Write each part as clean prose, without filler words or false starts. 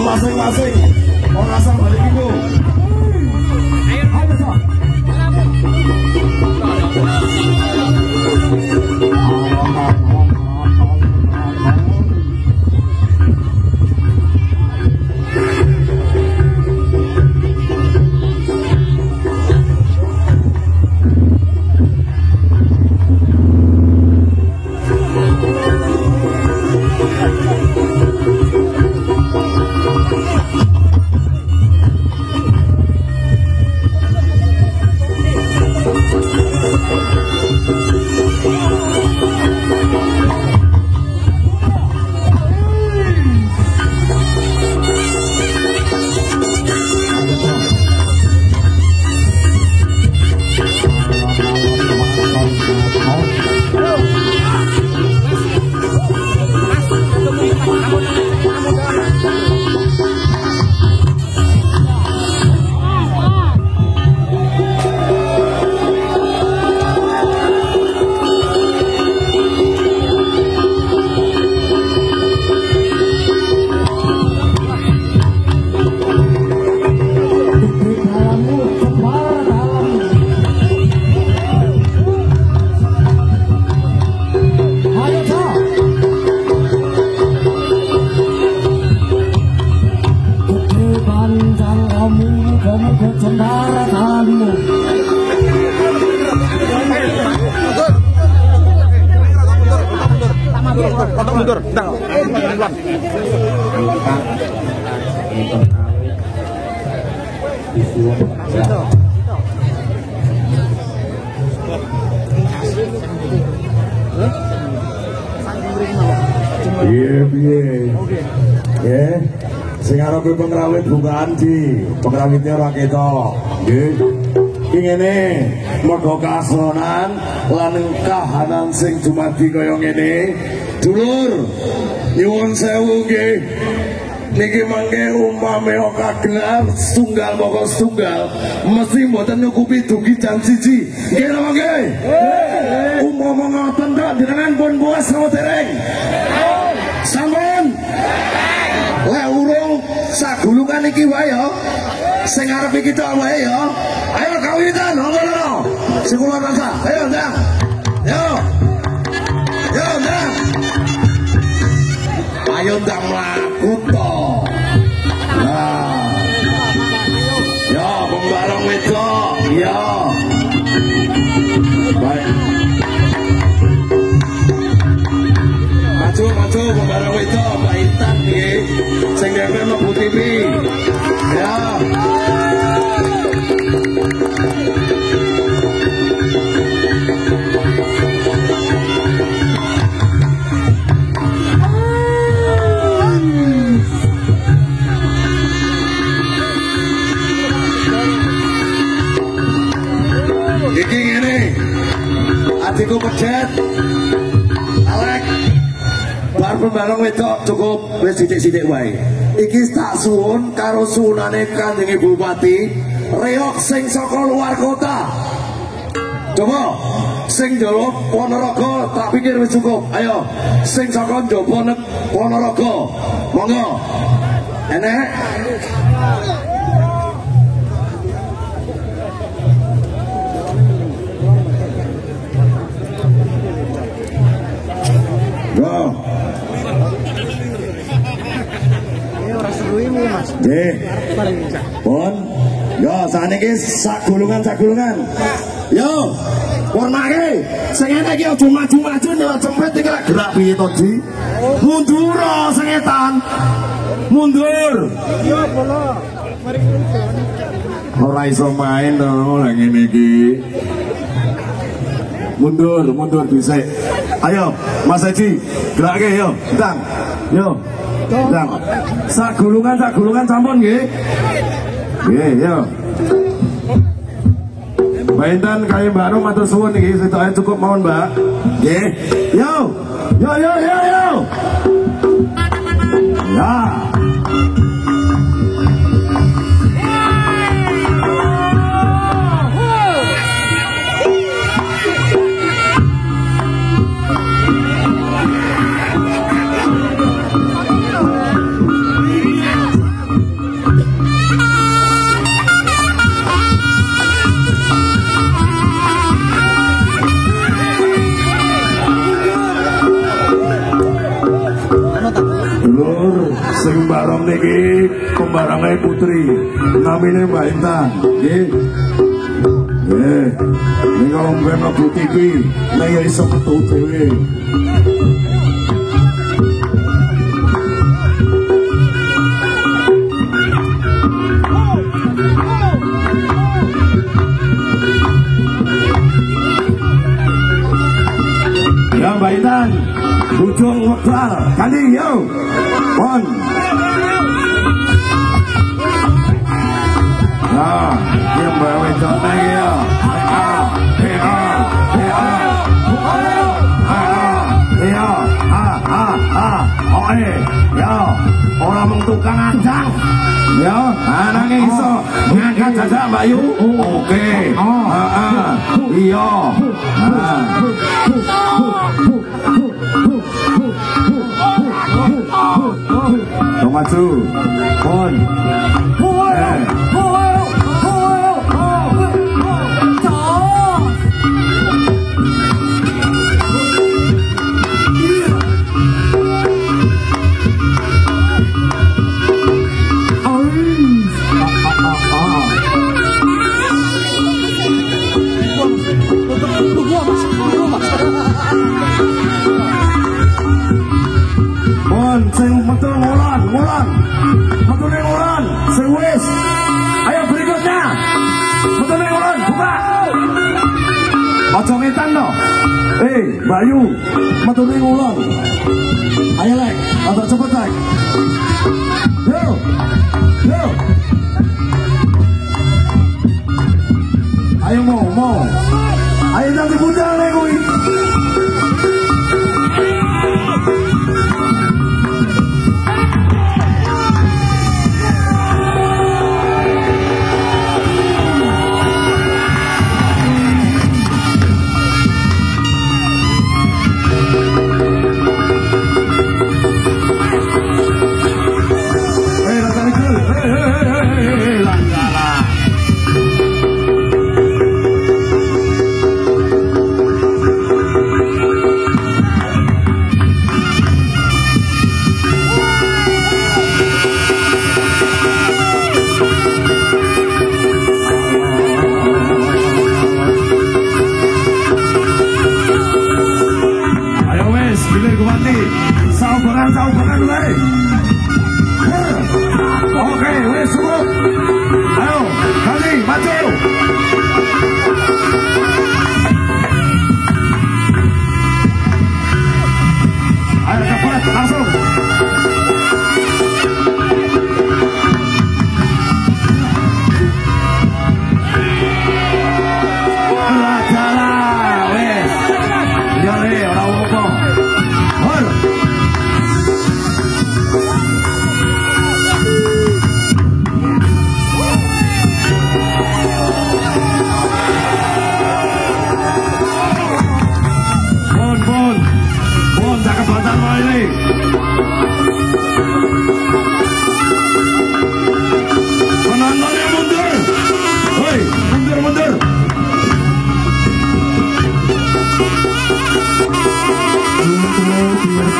Masing-masing orang asal balik itu. Mundur, ya, sing arep pengrawit bukaan di pengrawitnya ora ketok. Nggih. Ki ngene, mergo kasonan lan kahanan sing dumadi kaya ngene. Dulur, nyuwun sewu nggih. Niki mangke umpame kagelar setunggal moko setunggal mesti mboten nyukupi dugi jam 1. Nggih napa nggih? Umpama ngoten tok jenengan pun puas sama dereng? Sampun. Lah urung sagulungan iki wae ya. Sing arep iki tok wae ya. Ayo kawitan ngono. Sing kula rasa. Ayo ndang. Yo. Yo ndang. Ayo ndang mlaku to. Nah. Yo pembarang wedok. Yo. Baik. Maju pembarang wedok Baitan nggih. Sing dhewe mlebu TV. Ya. Iki ngene. Adikku pedet. Alek. Bar pembarang wedok cukup wis sithik-sithik wae. Iki tak suwun karo suwunane Kanjeng Bupati reok sing saka luar kota. Coba sing jero Ponorogo tak pikir wis cukup. Ayo sing saka njaba Ponorogo. Monggo. Enek. Yo. Nggih. Pun. Yo, saniki sak gulungan. Yo. Warnake sing enek iki aja maju-maju nek cempet iki lak gerak piye to, Di? Mundur sing etan. Mundur. Yo, bola. Mari kita. Ora iso main to lek ngene iki. Mundur dhisik. Ayo, Mas Haji, gerake yo, Dang. Yo. Dang. Sak gulungan sampun nggih. Nggih, yo. Mbak Intan kaya baru matur suwun iki sedaya cukup mawon, Mbak. Nggih. Yo. Ya. Sing barang niki pembarange putri namine Mbak Intan nggih. Nggih. Ning ombe mlebu TV nek ya iso metu dhewe. Ya Mbak Intan, ujung wekdal kali yo. Pon. Nah, dia bawa contoh ya. Ya, orang tukang ancang. Ya, anaknya iso ngangkat jajak Mbak Yu. Oke. Iya. Maju, pon. Sing metu ngulon. Metune ngulon, sing wis. Ayo berikutnya. Metune ngulon, buka. Aja ngetan to. Mbak Yu, metune ngulon. Ayo lek, agak cepet lek. Yo. Ayo mau. Ayo nanti budal lek kuwi. Saubangan wae. Oke, wes semua. Ayo, kali maju. Ayo cepat langsung. Jalan, wes. Jalan, orang apa? Penontonnya mundur. Hei, mundur. Biar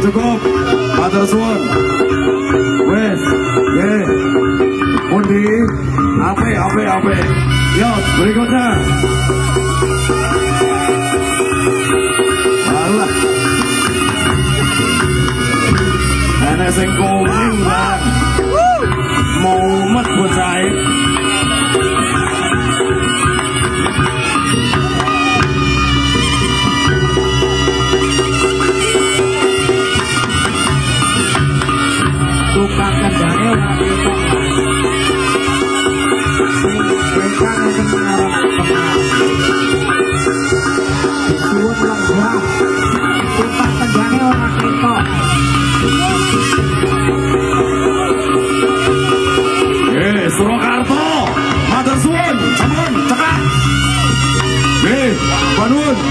cukup. Matur suwun. Wes, nggih. Pundi? Ape. Yo, berikutnya. Alah. Enek sing kuning, Bang. Mumet bocah. tukang kendane ora ketok. Mereka ngeten mengarah suwun lenggah. Tukang kendane ora ketok. Surakarta, matur suwun, sampun cekak. Nggih, panuwun.